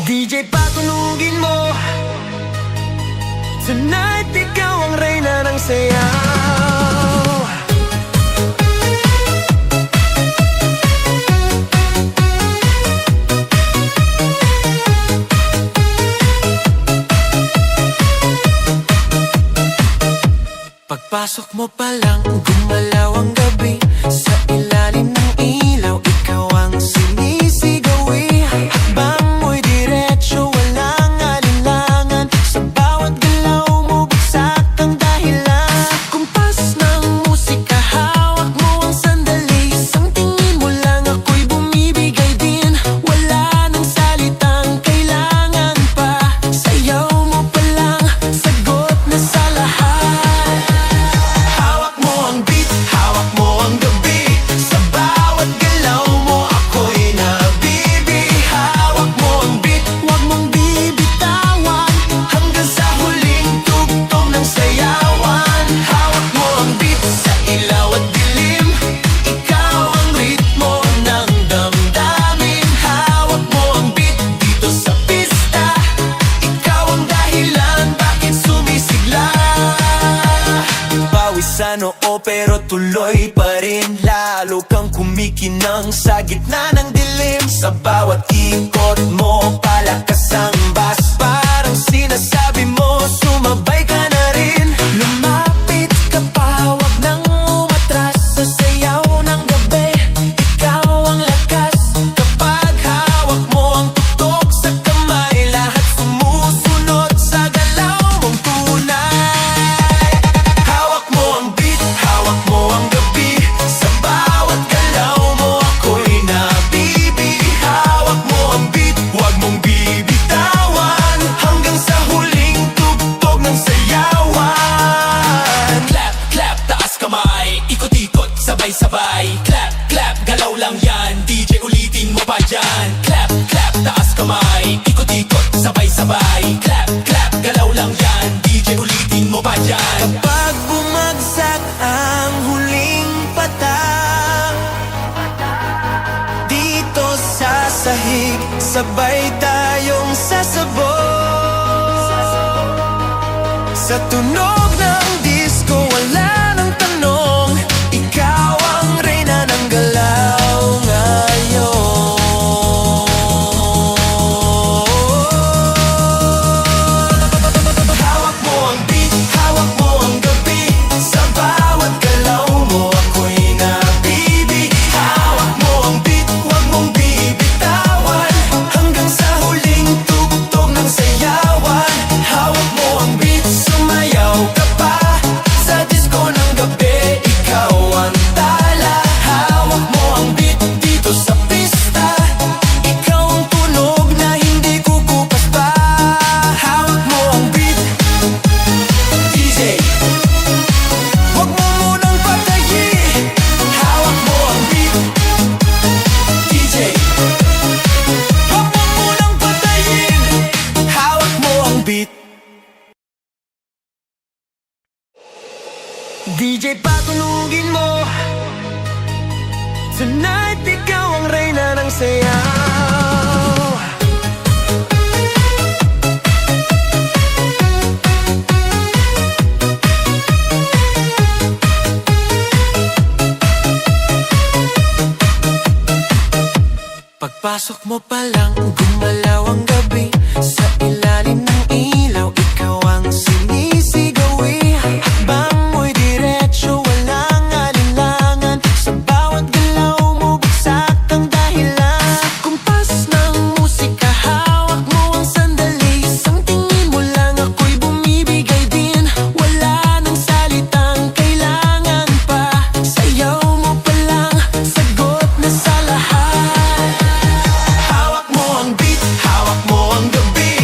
DJ patunugin mo. Tonight ikaw ang reyna ng sayaw. Pagpasok mo pa lang, gumalaw ang gabi. Sa ilalim ng ilaw, ikaw ang sinisigawi. Hakbang mo'y diretso, walang alinlangan. Sa bawat galaw mo, bagsak ang dahilan. Sa kumpas ng musika, hawak mo ang sandali. Isang tingin mo lang, ako'y bumibigay din. Wala nang salitang kailangan pa. Sayaw mo pa lang, sagot na sa lahat. Sa noo pero tuloy pa rin. Lalo kang kumikinang sa gitna ng dilim. Sa bawat ikot mo, palakas ang bass. Parang sinasabi mo, sumabay ka na rin. Lumapit ka pa, wag nang umatras. Sa sayaw ng gabi, ikaw ang lakas. Kapag hawak mo ang tutok sa kamay, lahat sumusunod sa galaw mong tunay. Sabay, clap, clap, galaw lang yan. DJ ulitin mo pa dyan. Clap, clap, taas kamay. Ikot-ikot, sabay-sabay. Clap, clap, galaw lang yan. DJ ulitin mo pa dyan. Kapag bumagsak ang huling patak, dito sa sahig, sabay tayong sasabog. Sa tunog ng disco, wala nang tanong. Ikaw ang reyna ng galaw ngayon. Hawak mo ang beat, hawak mo ang gabi. Sa bawat galaw mo, ako'y nabibig. Hawak mo ang beat, huwag mong bibitawan. Hanggang sa huling tugtog ng sayawan. Hawak mo ang beat, sumayaw ka pa. Sa disco ng gabi, ikaw ang tala. Hawak mo ang beat dito sa pista. Ikaw ang tunog na hindi kukupas pa. Hawak mo ang beat, DJ. Huwag mo munang patayin. Hawak mo ang beat, DJ. Huwag mo munang patayin. Hawak mo ang beat. DJ patunugin mo. Tonight ikaw ang reyna ng sayaw. Pagpasok mo pa lang, gumalaw ang gabi. Sa ilalim ng ilaw, ikaw ang sinisigawi. Hakbang mo'y diretso, walang alinlangan. Sa bawat galaw mo, bagsak ang dahilan. Sa kumpas ng musika, hawak mo ang sandali. Isang tingin mo lang, ako'y bumibigay din. Wala nang salitang kailangan pa. Sayaw mo pa lang, sagot na sa lahat. Hawak mo ang beat, hawak mo ang gabi.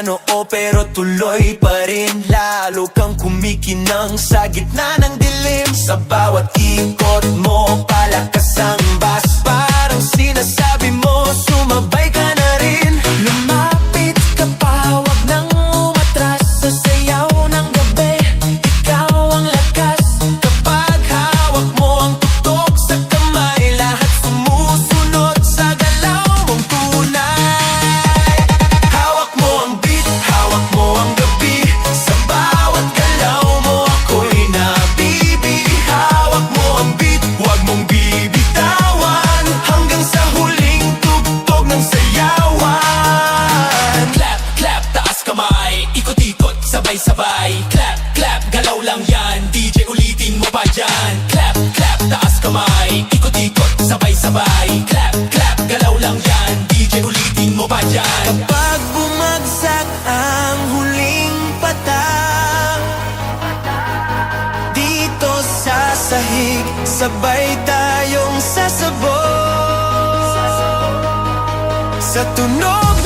noo pero tuloy pa rin. Lalo kang kumikinang sa gitna ng dilim. Sa bawat ikot mo, palakas ang bas. Parang sinasabi mo, sumabay ka na rin. Lumapit ka pa, wag nang umatras. Sa sayaw ng gabi, ikaw ang lakas. Kapag hawak mo ang tutok sa kamay, lahat sumusunod sa galaw mong tunay. Hawak mo ang beat, hawak mo ang gabi. Sa bawat galaw mo ako'y nabibi. Hawak mo ang beat, wag mong bibitawan. Hanggang sa huling tugtog ng sayawan. Clap, clap, taas kamay, ikot-ikot, sabay-sabay. Clap, clap, galaw lang yan, DJ ulitin mo pa dyan. Clap, clap, taas kamay, ikot-ikot, sabay-sabay. Clap, clap, galaw lang yan, DJ ulitin mo pa dyan. Kapag bumagsak ang huling patak, dito sa sahig, sabay tayong sasabog. Sa tunog